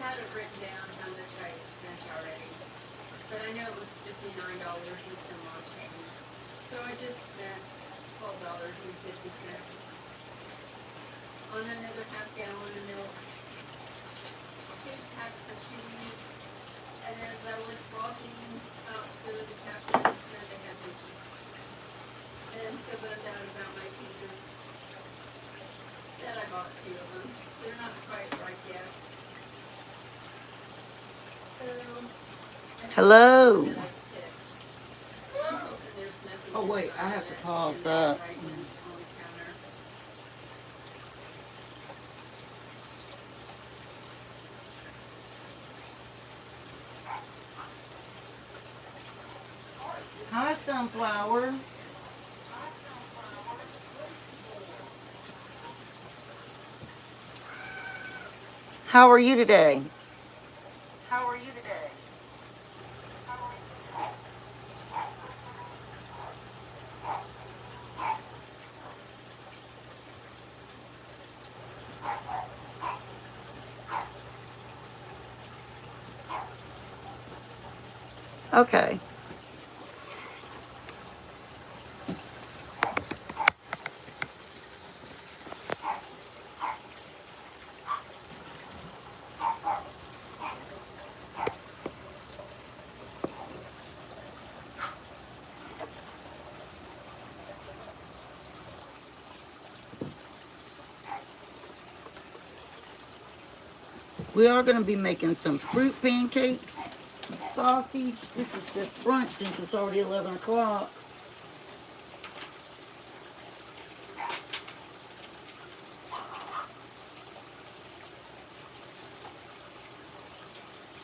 had it written down how much I spent already, but I know it was $59 and some more change. So I just spent $12.50 on another half-gallon of milk, 2 packs of cheese, and as I was walking out to go to the cash register, they had peaches. And I'm so bummed out about my peaches that I bought 2 of them. They're not quite ripe yet. So, and Hello. that I picked. I'm hoping there's nothing Oh wait, I inside have of to it pause in that that. right on the counter. Hi, Sunflower. How are you today? Okay. We are going to be making some fruit pancakes, sausage. This is just brunch since it's already 11 o'clock.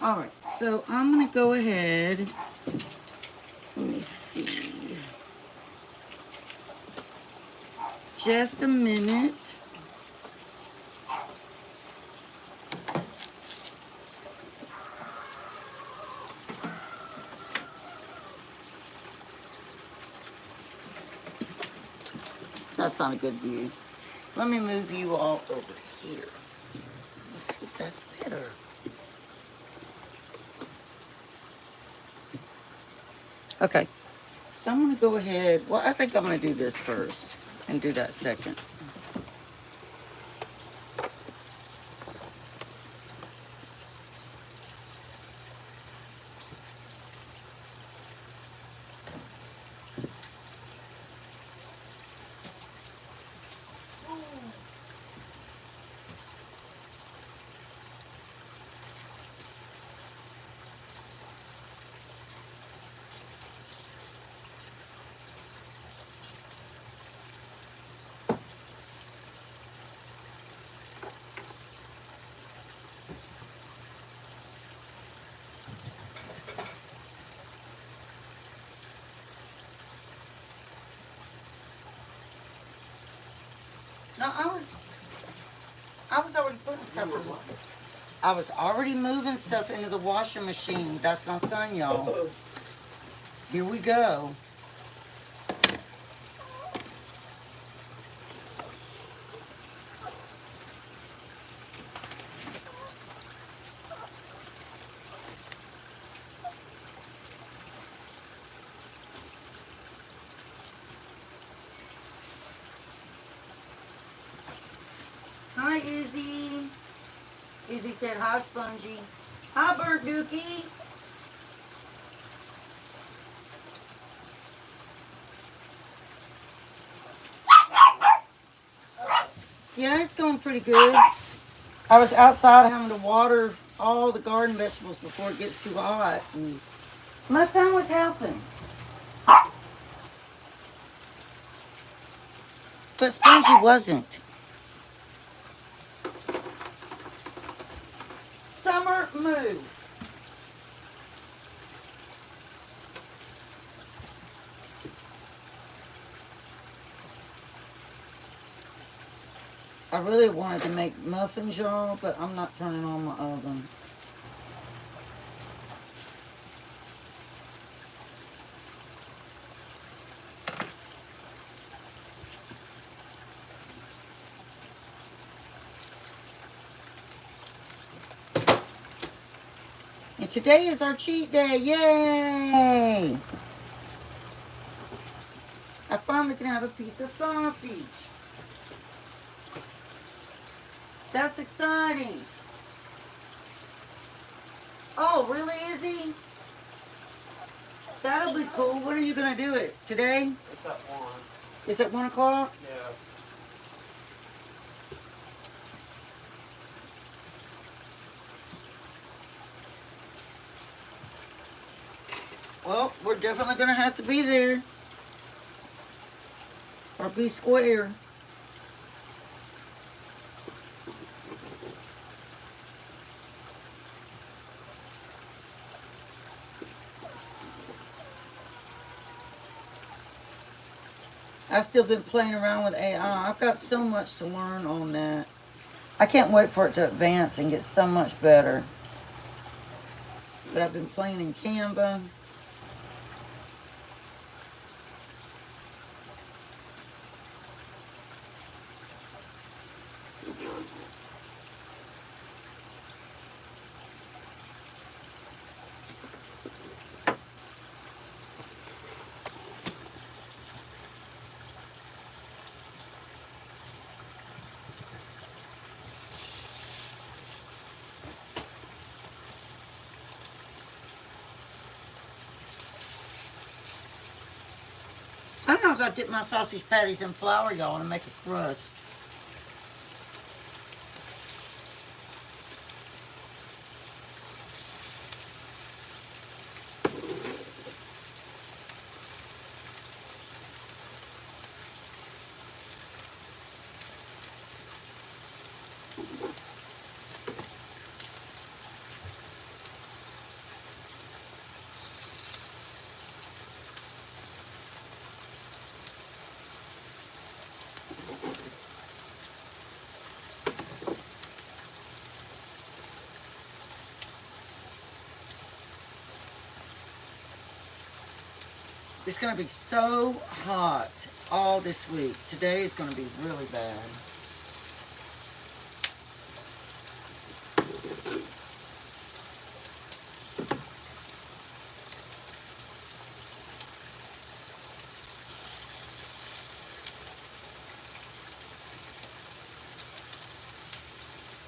All right, so I'm going to go ahead. Let me see. Just a minute. That's not a good view. Let me move you all over here. Let's see if that's better. Okay, so I'm going to go ahead. Well, I think I'm going to do this first and do that second. No, I was already putting stuff in. I was already moving stuff into the washing machine. That's my son, y'all. Here we go. Hi, Izzy. Izzy said hi, Spongy. Hi, Bird Dookie. Yeah, it's going pretty good. I was outside having to water all the garden vegetables before it gets too hot. And my son was helping. But Spongy wasn't. Summer, move. I really wanted to make muffins, y'all, but I'm not turning on my oven. And today is our cheat day. Yay! I finally can have a piece of sausage. That's exciting. Oh, really, Izzy? That'll be cool. When are you going to do it? Today? It's at 1. Is it 1 o'clock? Yeah. Well, we're definitely going to have to be there. Or be square. I've still been playing around with AI. I've got so much to learn on that. I can't wait for it to advance and get so much better. But I've been playing in Canva. Sometimes I dip my sausage patties in flour, y'all, to make a crust. It's going to be so hot all this week. Today is going to be really bad.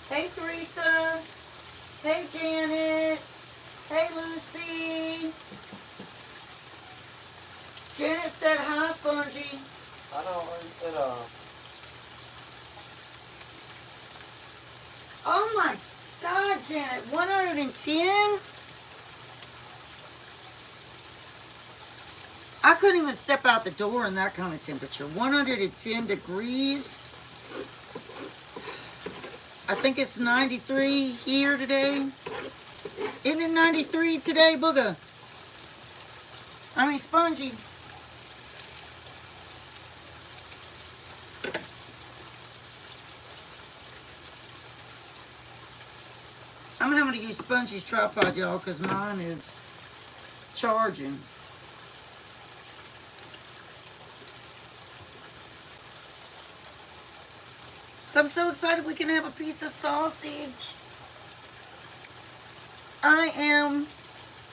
Hey, Teresa. Hey, Janet. Hey, Lucy. Janet said hi, Spongy. I know, it, Oh my God, Janet, 110? I couldn't even step out the door in that kind of temperature. 110 degrees. I think it's 93 here today. Isn't it 93 today, Booga? I mean, Spongy. I'm having to use Spongy's tripod, y'all, because mine is charging. So I'm so excited we can have a piece of sausage. I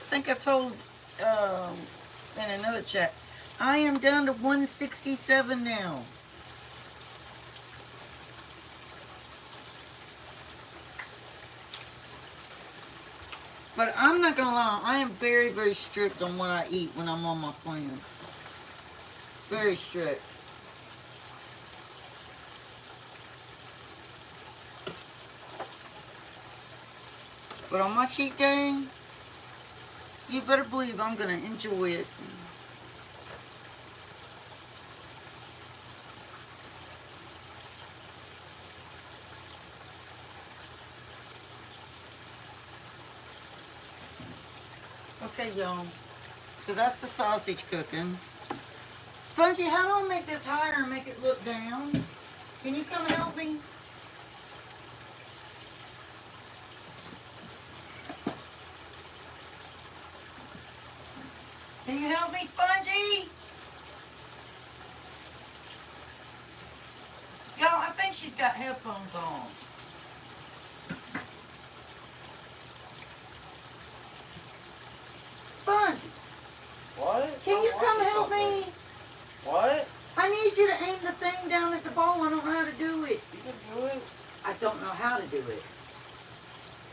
think I told in another chat, I am down to 167 now. But I'm not going to lie, I am very, very strict on what I eat when I'm on my plan. Very strict. But on my cheat day, you better believe I'm going to enjoy it. Okay, y'all. So that's the sausage cooking. Spongy, how do I make this higher and make it look down? Can you come help me? Can you help me, Spongy? Y'all, I think she's got headphones on. need you to aim the thing down at the bowl. I don't know how to do it. You can do it. I don't know how to do it.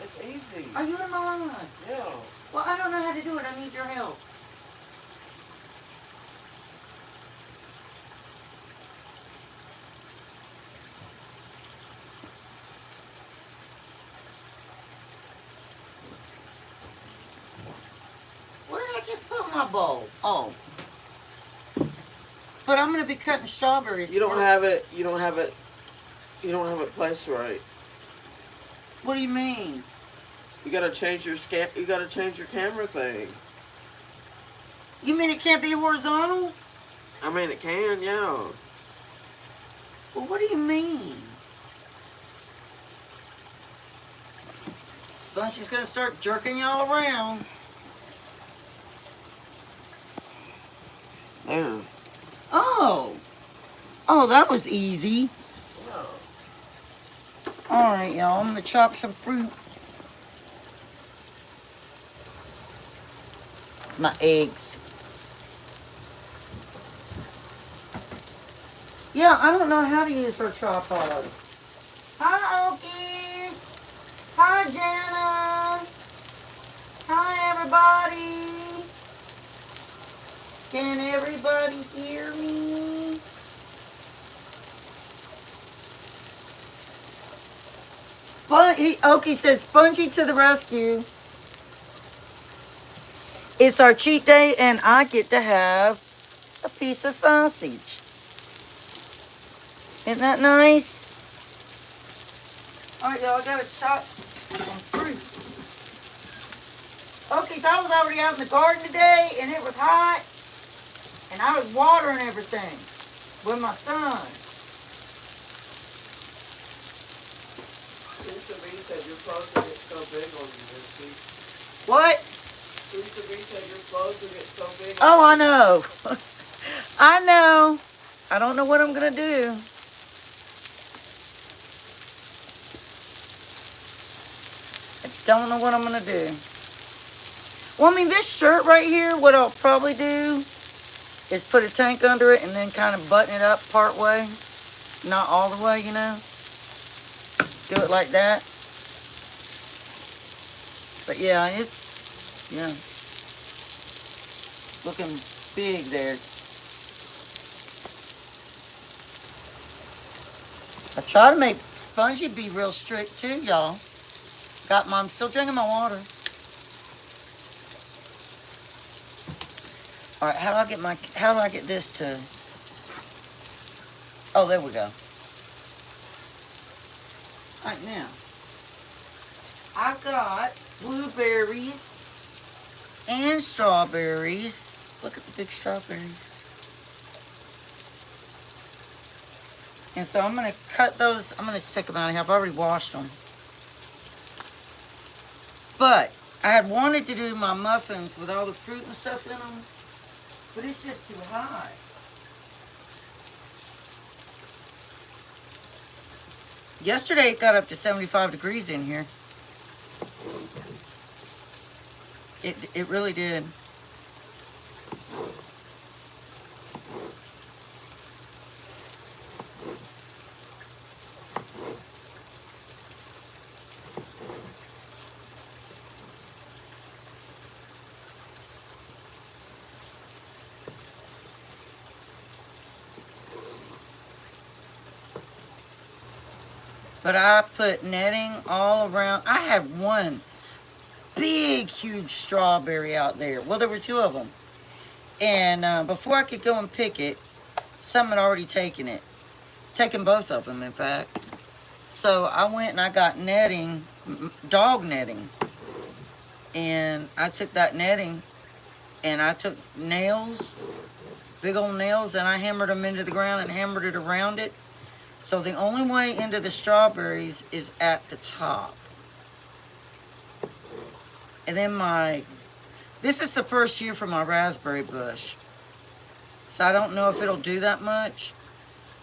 It's easy. Are you in my line? Yeah. Well, I don't know how to do it. I need your help. Where did I just put my bowl? Oh. But I'm going to be cutting strawberries. You don't have it. You don't have it. You don't have it placed right. What do you mean? You gotta change your You gotta change your camera thing. You mean it can't be horizontal? I mean, it can, yeah. Well, what do you mean? Spongy's gonna start jerking y'all around. Yeah. Oh. Oh, that was easy. Yeah. Alright, y'all. I'm gonna chop some fruit. It's my eggs. Yeah, I don't know how to use her tripod. Hi, Okies. Hi, Jana. Hi, everybody. Can everybody hear me? Okie says, Spongy to the rescue. It's our cheat day, and I get to have a piece of sausage. Isn't that nice? All right, y'all, I gotta chop some fruit. Okay, so I was already out in the garden today, and it was hot, and I was watering everything with my son. Lisa B said your clothes will get so big on you, Misty. What? Lisa B said your clothes will get so big on Oh, you. I know. I know. I don't know what I'm gonna do. I don't know what I'm gonna do. Well, I mean, this shirt right here, what I'll probably do is put a tank under it and then kind of button it up part way. Not all the way, you know. Do it like that. But yeah, it's, yeah, looking big there. I try to make Spongy be real strict too, y'all. I'm still drinking my water. All right, how do I get this to, oh, there we go. All right, now, I've got blueberries and strawberries. Look at the big strawberries. And so I'm going to cut those. I'm going to take them out of here. I've already washed them. But I had wanted to do my muffins with all the fruit and stuff in them. But it's just too hot. Yesterday it got up to 75 degrees in here. It really did. But I put netting all around. I had one big, huge strawberry out there. Well, there were two of them. And before I could go and pick it, someone had already taken it. Taken both of them, in fact. So I went and I got netting, dog netting. And I took that netting and I took nails, big old nails, and I hammered them into the ground and hammered it around it. So the only way into the strawberries is at the top. And then this is the first year for my raspberry bush. So I don't know if it'll do that much.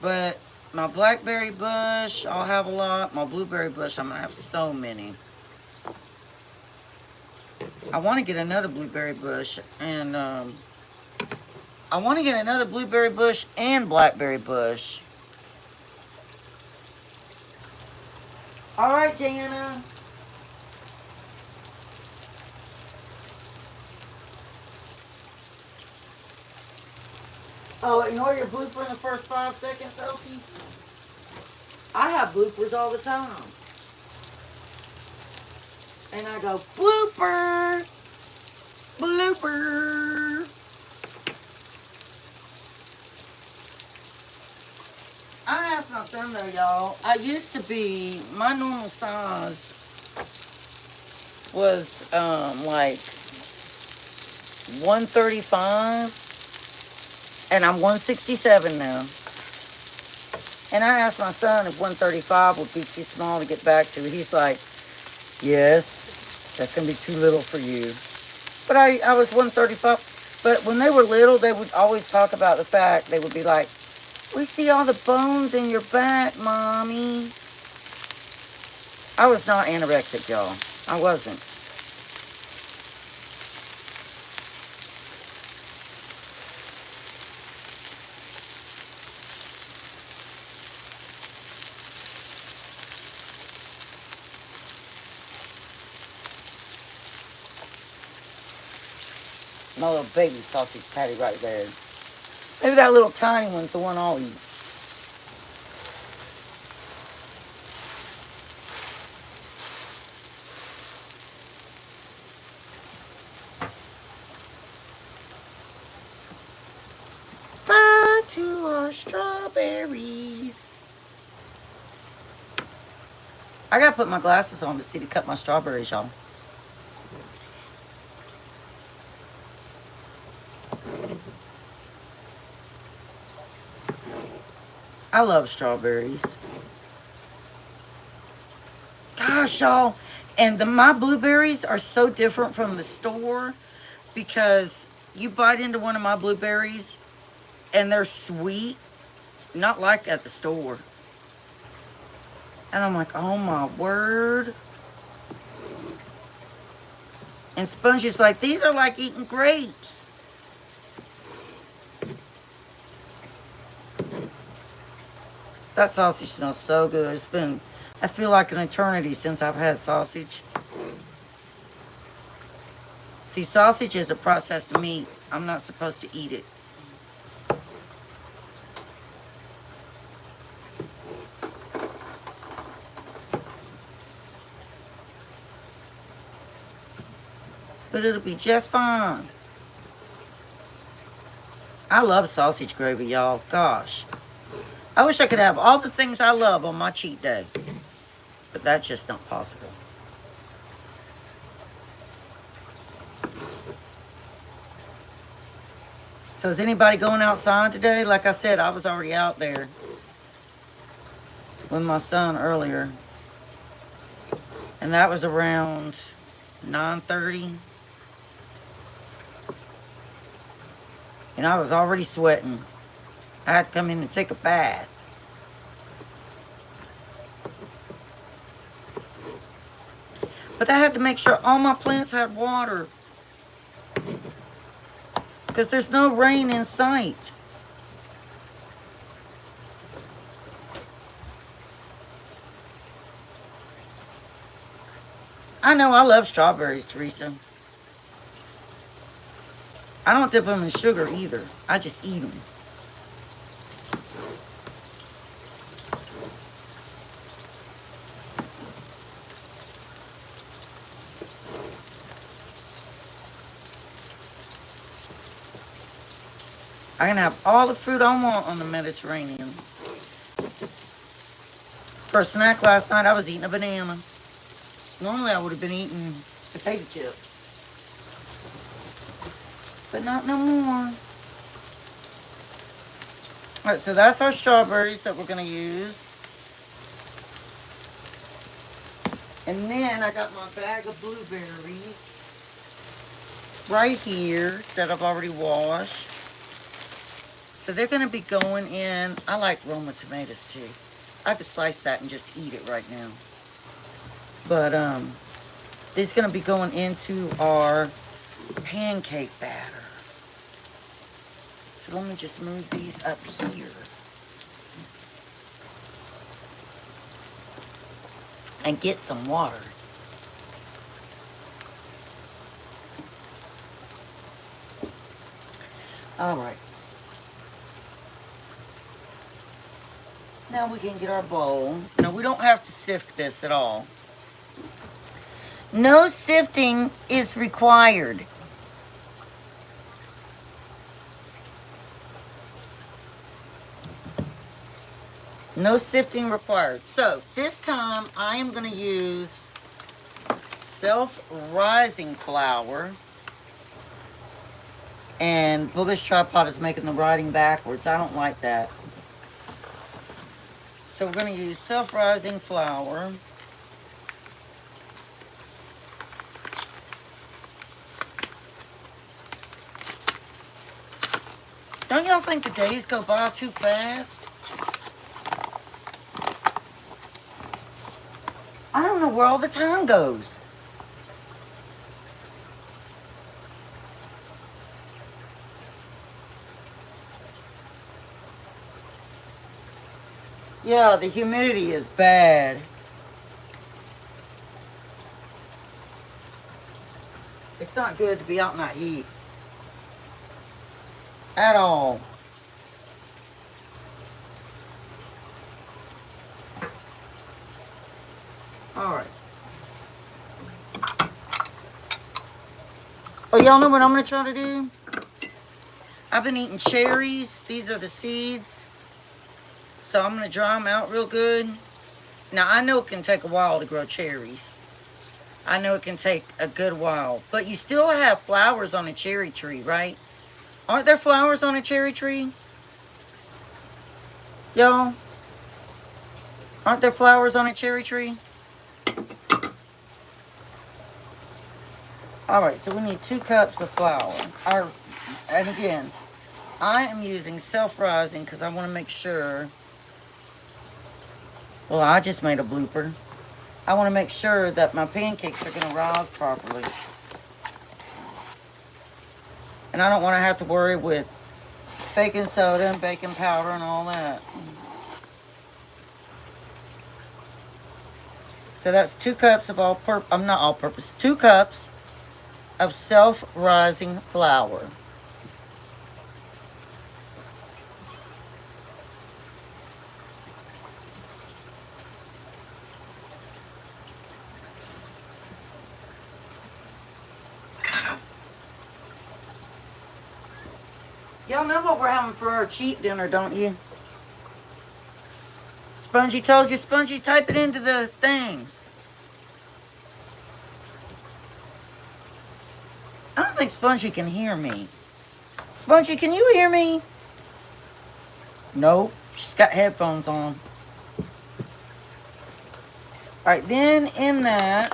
But my blackberry bush, I'll have a lot. My blueberry bush, I'm gonna have so many. I want to get another blueberry bush. And I want to get another blueberry bush and blackberry bush. All right, Jana. Oh, ignore your blooper in the first 5 seconds, Okies. I have bloopers all the time. And I go, blooper, blooper. I asked my son though, y'all. I used to be, my normal size was like 135. And I'm 167 now. And I asked my son if 135 would be too small to get back to. He's like, yes, that's going to be too little for you. But I was 135. But when they were little, they would always talk about the fact, they would be like, we see all the bones in your back, Mommy. I was not anorexic, y'all. I wasn't. My little baby sausage patty right there. Maybe that little tiny one's the one I'll eat. Back to our strawberries. I gotta put my glasses on to see to cut my strawberries, y'all. I love strawberries. Gosh, y'all. And my blueberries are so different from the store because you bite into one of my blueberries and they're sweet, not like at the store. And I'm like, oh my word. And Spongy's like, these are like eating grapes. That sausage smells so good. It's been, I feel like an eternity since I've had sausage. See, sausage is a processed meat. I'm not supposed to eat it. But it'll be just fine. I love sausage gravy, y'all. Gosh. I wish I could have all the things I love on my cheat day. But that's just not possible. So is anybody going outside today? Like I said, I was already out there with my son earlier. And that was around 9:30. And I was already sweating. I had to come in and take a bath. But I had to make sure all my plants had water. Because there's no rain in sight. I know I love strawberries, Teresa. I don't dip them in sugar either. I just eat them. I can have all the fruit I want on the Mediterranean. For a snack last night, I was eating a banana. Normally, I would have been eating potato chips. But not no more. Alright, so that's our strawberries that we're going to use. And then I got my bag of blueberries right here that I've already washed. So they're going to be going in. I like Roma tomatoes too. I could slice that and just eat it right now. But this is going to be going into our pancake batter. So let me just move these up here. And get some water. All right. Now we can get our bowl. No, we don't have to sift this at all. No sifting is required. No sifting required. So this time I am going to use self-rising flour. And Booger's tripod is making the writing backwards. I don't like that. So we're going to use self-rising flour. Don't y'all think the days go by too fast? I don't know where all the time goes. Yeah, the humidity is bad. It's not good to be out in that heat. At all. Alright. Oh, y'all know what I'm going to try to do? I've been eating cherries. These are the seeds. So I'm going to dry them out real good. Now, I know it can take a while to grow cherries. I know it can take a good while. But you still have flowers on a cherry tree, right? Aren't there flowers on a cherry tree? Y'all? Aren't there flowers on a cherry tree? Alright, so we need 2 cups of flour. And again, I am using self-rising because I want to make sure. Well, I just made a blooper. I want to make sure that my pancakes are going to rise properly. And I don't want to have to worry with baking soda and baking powder and all that. So that's 2 cups of not all-purpose, 2 cups of self-rising flour. Y'all know what we're having for our cheap dinner, don't you? Spongy told you. Spongy, type it into the thing. I don't think Spongy can hear me. Spongy, can you hear me? Nope. She's got headphones on. Alright, then in that,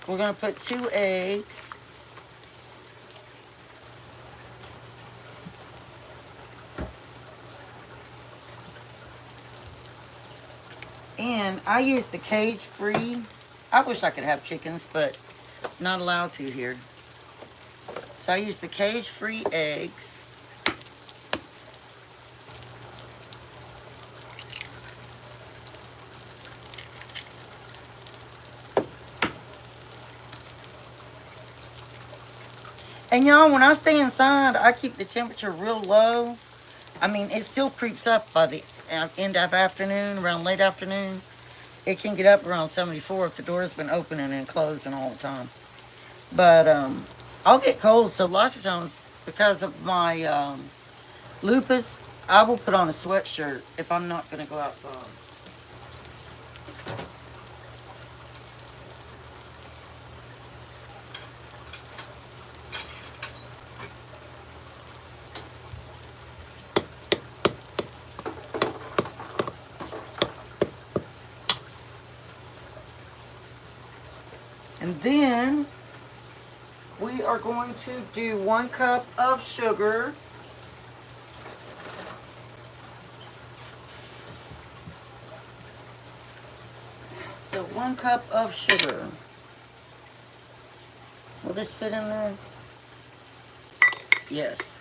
we're going to put 2 eggs. And I use the cage-free. I wish I could have chickens, but not allowed to here. So I use the cage-free eggs. And y'all, when I stay inside, I keep the temperature real low. I mean, it still creeps up by the end of afternoon, around late afternoon. It can get up around 74 if the door's been opening and closing all the time. But I'll get cold, so lots of times, because of my lupus, I will put on a sweatshirt if I'm not going to go outside. And then we are going to do 1 cup of sugar. So 1 cup of sugar. Will this fit in there? Yes.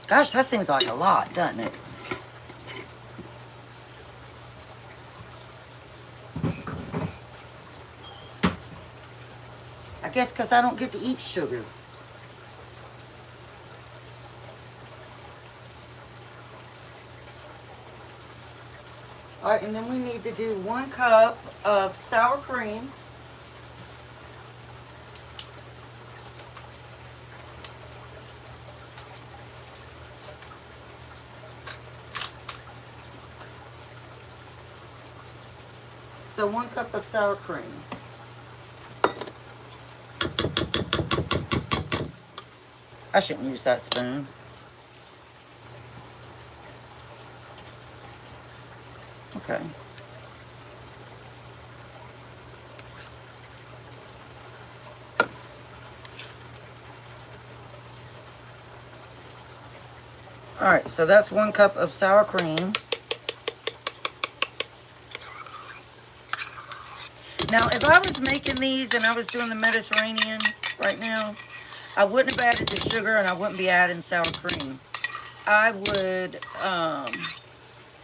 Gosh, that seems like a lot, doesn't it? I guess because I don't get to eat sugar. All right, and then we need to do 1 cup of sour cream. So 1 cup of sour cream. I shouldn't use that spoon. Okay. All right, so that's 1 cup of sour cream. Now, if I was making these and I was doing the Mediterranean right now, I wouldn't have added the sugar and I wouldn't be adding sour cream. I would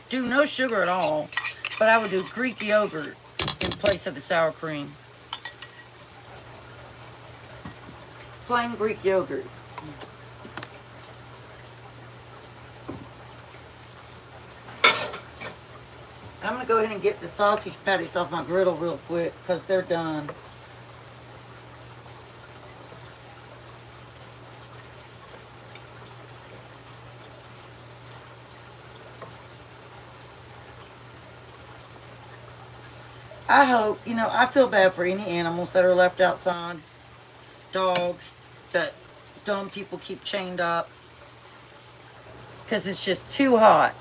do no sugar at all, but I would do Greek yogurt in place of the sour cream. Plain Greek yogurt. I'm going to go ahead and get the sausage patties off my griddle real quick because they're done. I hope, you know, I feel bad for any animals that are left outside. Dogs that dumb people keep chained up. Because it's just too hot.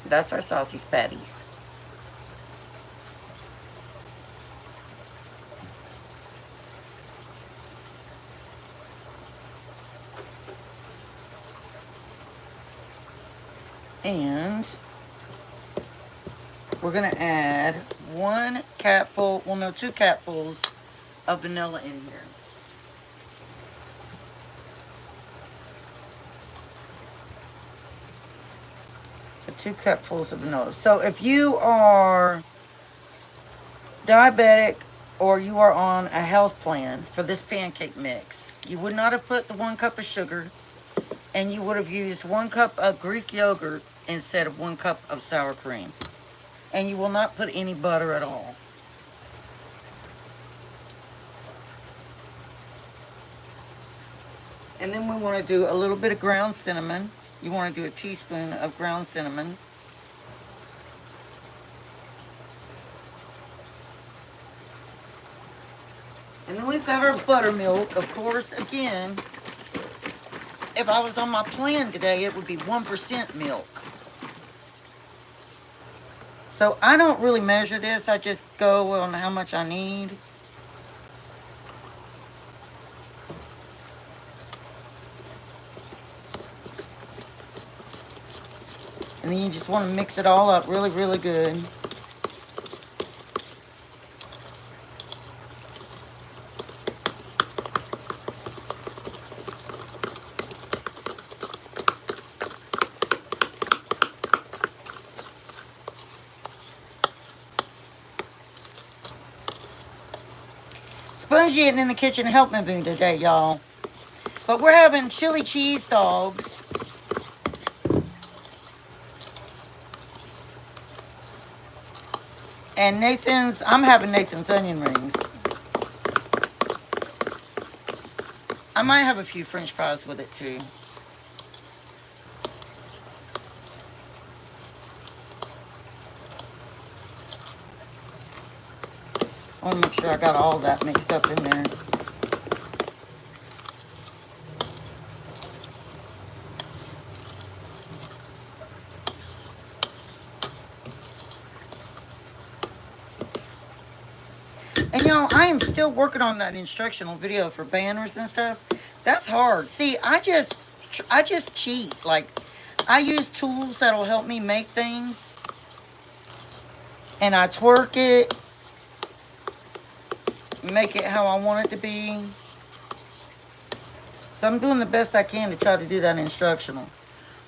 That's our sausage patties. And we're going to add 1 capful, well no, 2 capfuls of vanilla in here. So 2 cupfuls of vanilla. So if you are diabetic or you are on a health plan for this pancake mix, you would not have put the 1 cup of sugar, and you would have used 1 cup of Greek yogurt instead of 1 cup of sour cream. And you will not put any butter at all. And then we want to do a little bit of ground cinnamon. You want to do a teaspoon of ground cinnamon. And then we've got our buttermilk. Of course, again, if I was on my plan today, it would be 1% milk. So I don't really measure this. I just go on how much I need. And then you just want to mix it all up really, really good. Spongy isn't in the kitchen helping me today, y'all. But we're having chili cheese dogs. And I'm having Nathan's onion rings. I might have a few French fries with it too. I want to make sure I got all that mixed up in there. And y'all, I am still working on that instructional video for banners and stuff. That's hard. See, I just cheat. Like, I use tools that'll help me make things. And I twerk it. Make it how I want it to be. So I'm doing the best I can to try to do that instructional.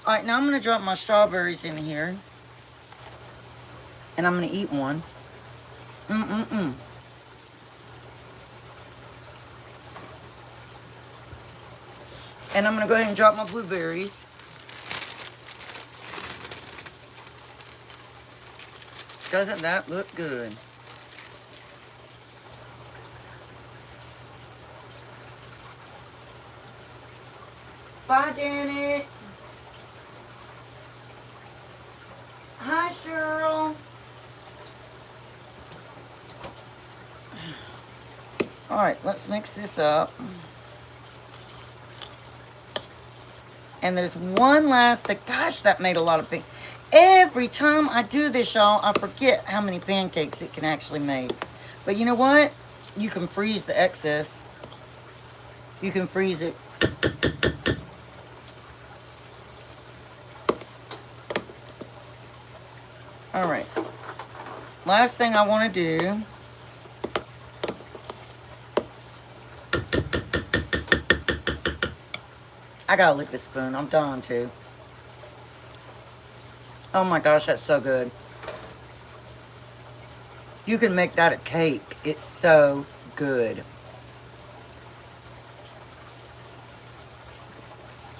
Alright, now I'm going to drop my strawberries in here. And I'm going to eat one. Mm-mm-mm. And I'm going to go ahead and drop my blueberries. Doesn't that look good? Bye, Janet. Hi, Cheryl. All right, let's mix this up. And there's one last thing. Gosh, that made a lot of pancakes. Every time I do this, y'all, I forget how many pancakes it can actually make. But you know what? You can freeze the excess. You can freeze it. All right. Last thing I want to do. I gotta lick the spoon. I'm dying to. Oh my gosh, that's so good. You can make that a cake. It's so good.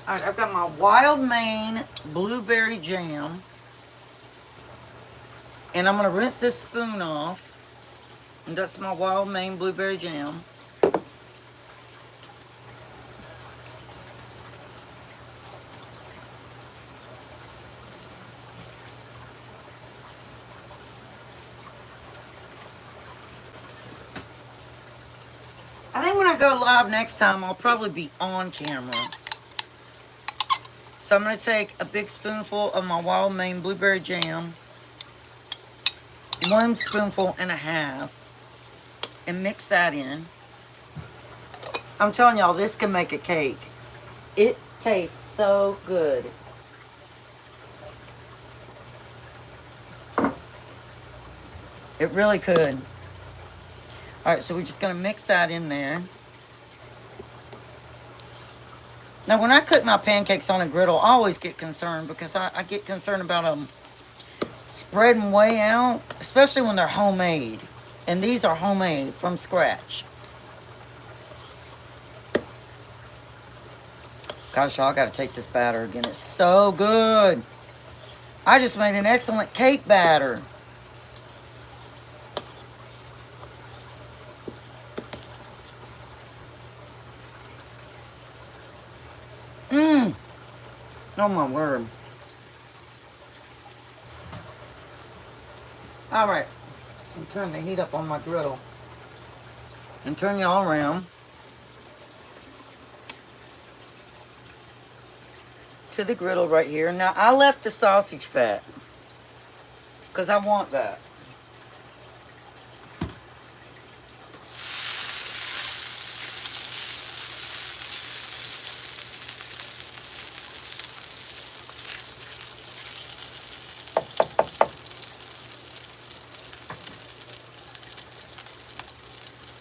Alright, I've got my wild Maine blueberry jam. And I'm going to rinse this spoon off. And that's my wild Maine blueberry jam. I think when I go live next time, I'll probably be on camera. So I'm going to take a big spoonful of my wild Maine blueberry jam. 1 spoonful and a half. And mix that in. I'm telling y'all, this can make a cake. It tastes so good. It really could. Alright, so we're just going to mix that in there. Now, when I cook my pancakes on a griddle, I always get concerned because I get concerned about them spreading way out, especially when they're homemade. And these are homemade from scratch. Gosh, y'all, I gotta taste this batter again. It's so good. I just made an excellent cake batter. Mmm. Oh my word. Alright. Turn the heat up on my griddle. And turn y'all around. To the griddle right here. Now, I left the sausage fat. Because I want that.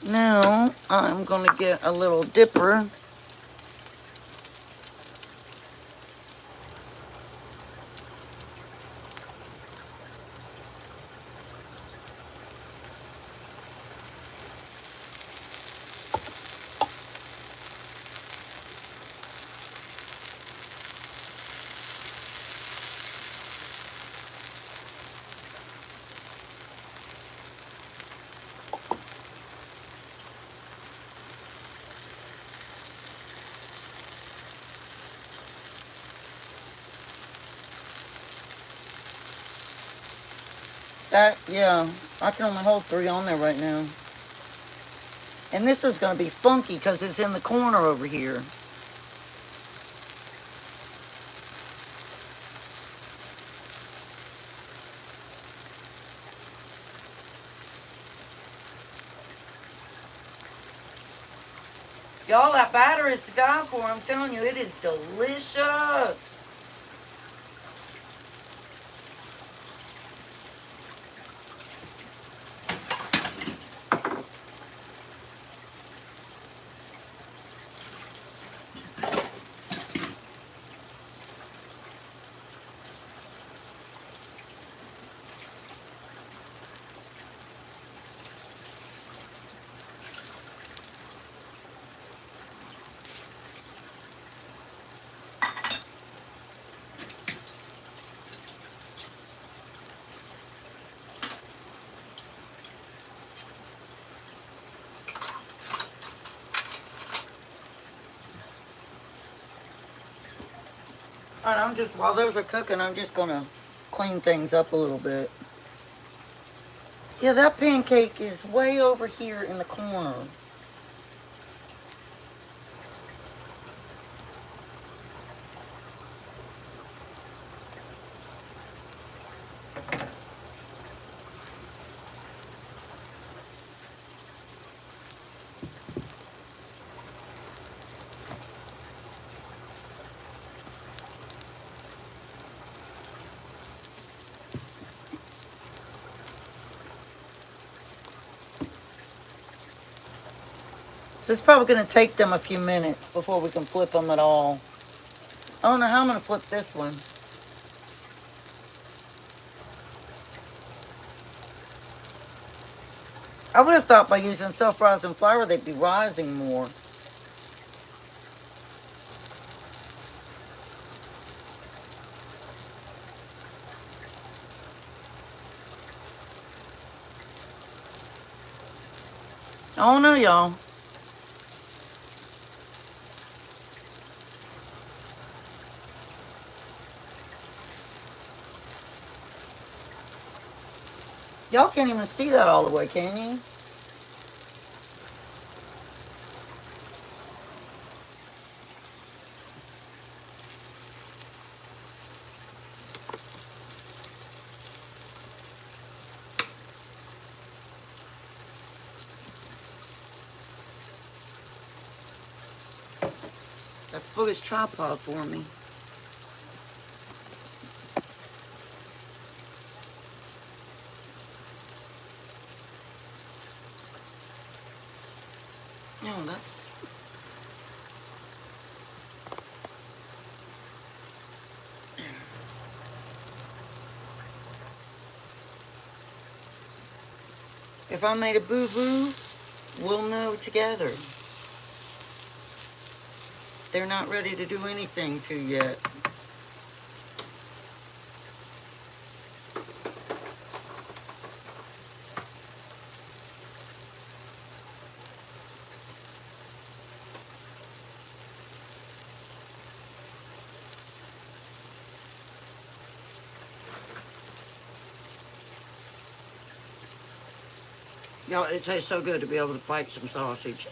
Now, I'm going to get a little dipper. Yeah, I can only hold 3 on there right now. And this is going to be funky because it's in the corner over here. Y'all, that batter is to die for. I'm telling you, it is delicious. Alright, while those are cooking, I'm just gonna clean things up a little bit. Yeah, that pancake is way over here in the corner. So it's probably going to take them a few minutes before we can flip them at all. I don't know how I'm going to flip this one. I would have thought by using self-rising flour they'd be rising more. I don't know, y'all. Y'all can't even see that all the way, can you? Let's pull this tripod for me. No, that's... There. If I made a boo-boo, we'll know together. They're not ready to do anything to yet. Y'all, it tastes so good to be able to bite some sausage.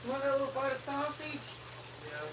You want a little bite of sausage? Yeah.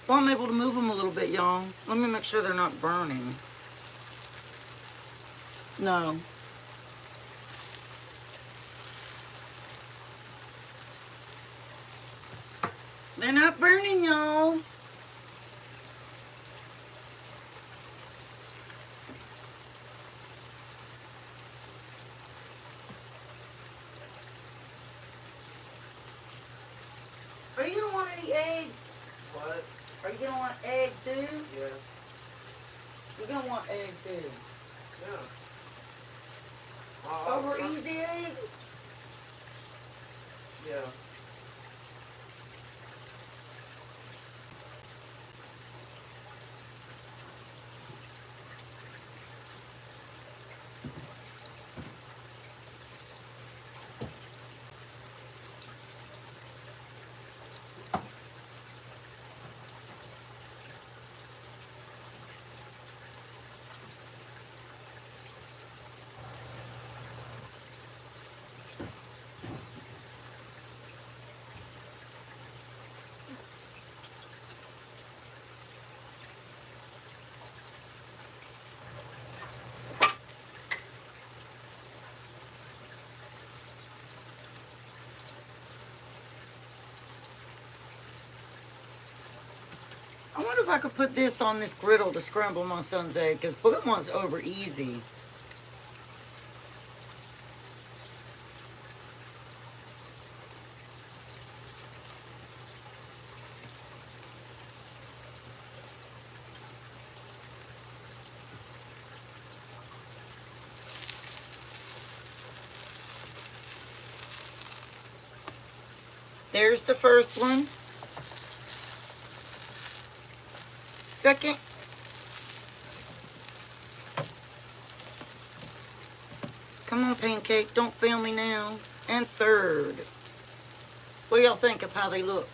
Well, I'm able to move them a little bit, y'all. Let me make sure they're not burning. No. They're not burning, y'all. Are you gonna want any eggs? What? Are you gonna want egg too? Yeah. You're gonna want egg too. Yeah. Over easy egg? Yeah. wonder if I could put this on this griddle to scramble my son's egg, because blue one's over easy. There's the first one. Second. Come on, Pancake, don't fail me now. And third. What do y'all think of how they look?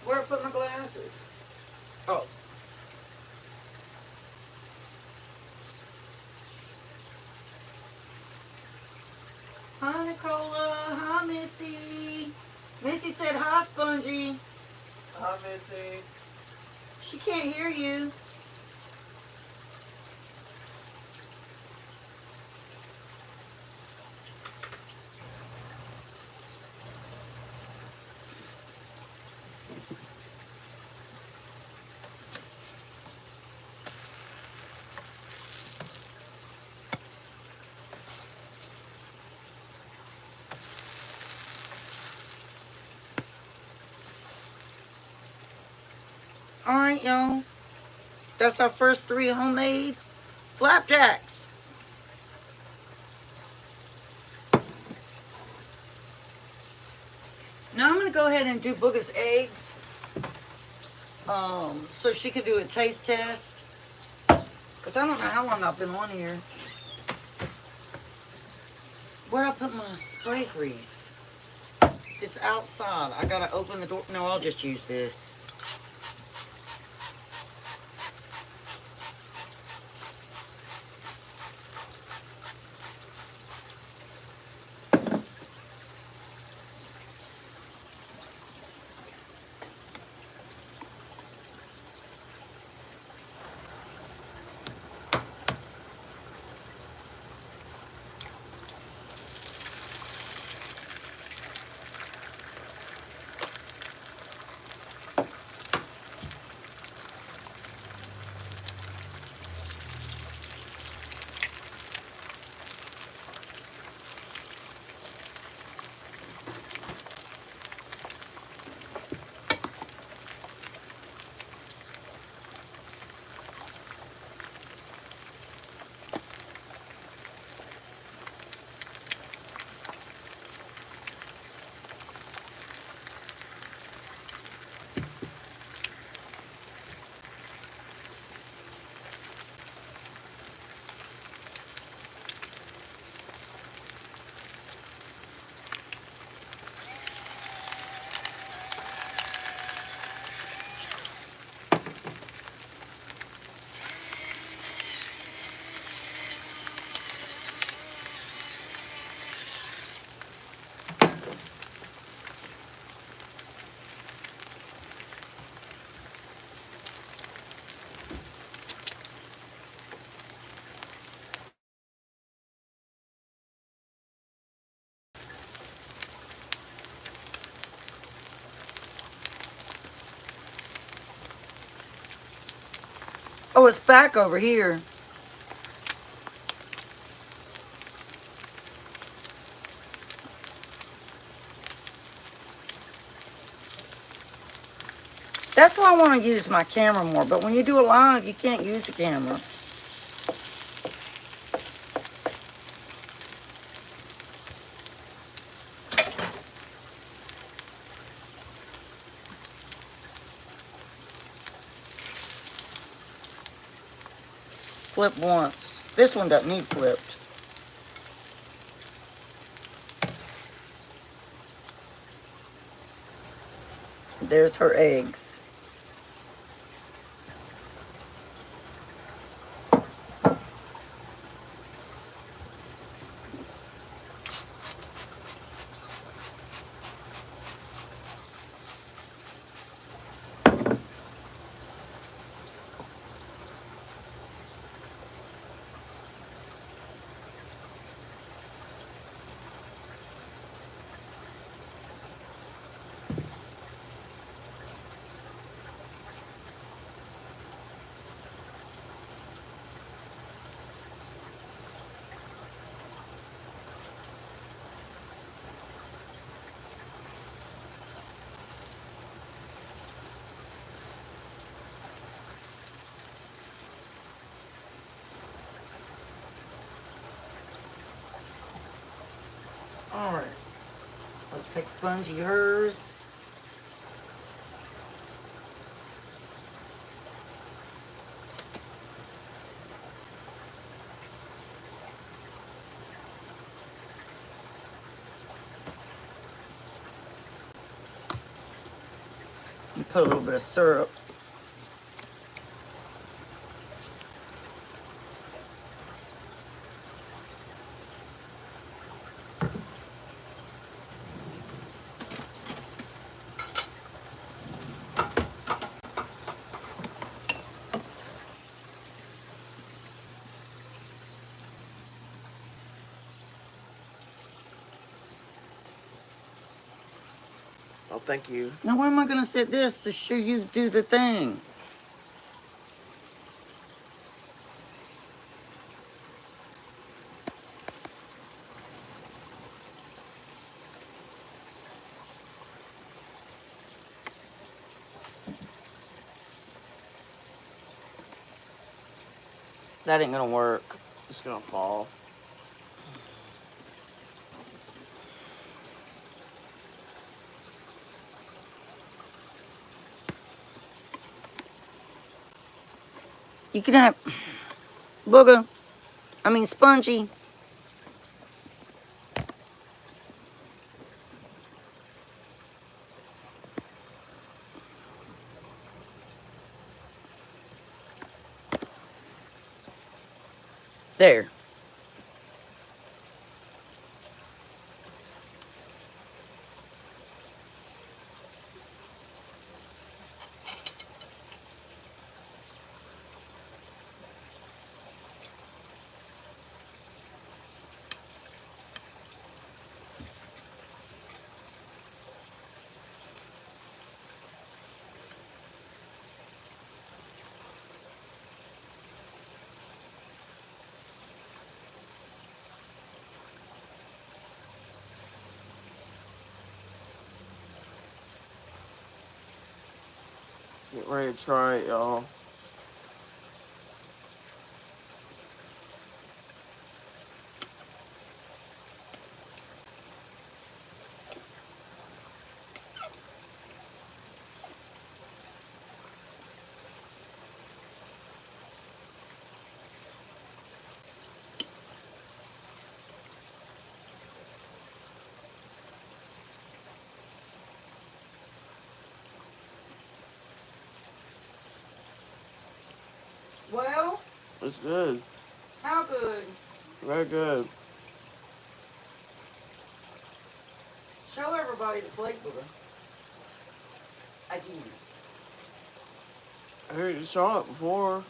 Where I put my glasses? Oh. Hi, Nicola. Hi, Missy. Missy said hi, Spongy. Hi, Missy. She can't hear you. All right, y'all. That's our first 3 homemade flapjacks. Now I'm going to go ahead and do Booger's eggs. So she could do a taste test. Because I don't know how long I've been on here. Where I put my spray grease? It's outside. I got to open the door. No, I'll just use this. Oh, it's back over here. That's why I want to use my camera more. But when you do a live, you can't use the camera. Flip once. This one doesn't need flipped. There's her eggs. Alright. Let's take Spongy hers. And put a little bit of syrup. Oh, thank you. Now where am I going to set this to show you do the thing? That ain't going to work. It's gonna fall. You can have Booger. I mean Spongy. There. Get ready to try it, y'all. Well, It's good. how good? Very good. Show everybody the plate, Booger. Again. I heard you saw it before.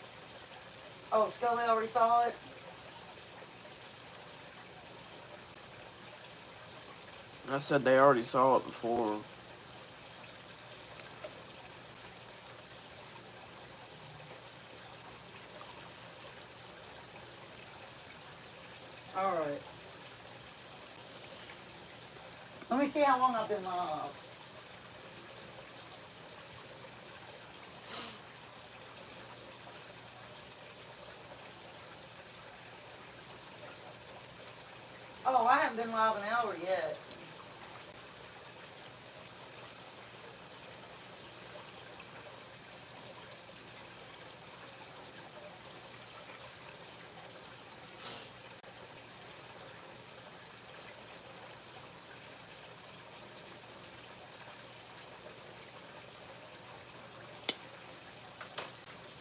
Oh, Scully already saw it? I said they already saw it before. Let me see how long I've been live. Oh, I haven't been live an hour yet.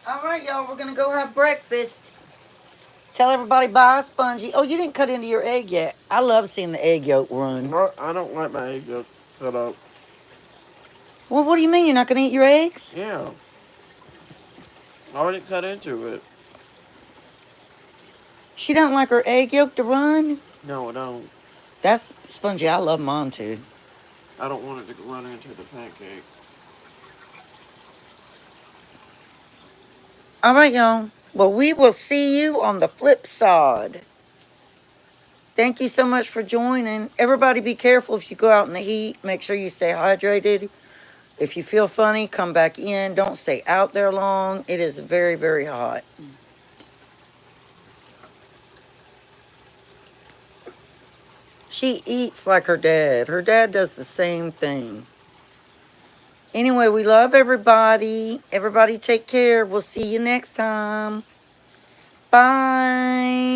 All right, y'all, we're going to go have breakfast. Tell everybody bye, Spongy. Oh, you didn't cut into your egg yet. I love seeing the egg yolk run. No, I don't like my egg yolk cut up. Well, what do you mean you're not going to eat your eggs? Yeah. I already cut into it. She don't like her egg yolk to run? No, I don't. That's Spongy. I love mine too. I don't want it to run into the pancake. All right, y'all. Well, we will see you on the flip side. Thank you so much for joining. Everybody be careful if you go out in the heat. Make sure you stay hydrated. If you feel funny, come back in. Don't stay out there long. It is very, very hot. She eats like her dad. Her dad does the same thing. Anyway, we love everybody. Everybody take care. We'll see you next time. Bye.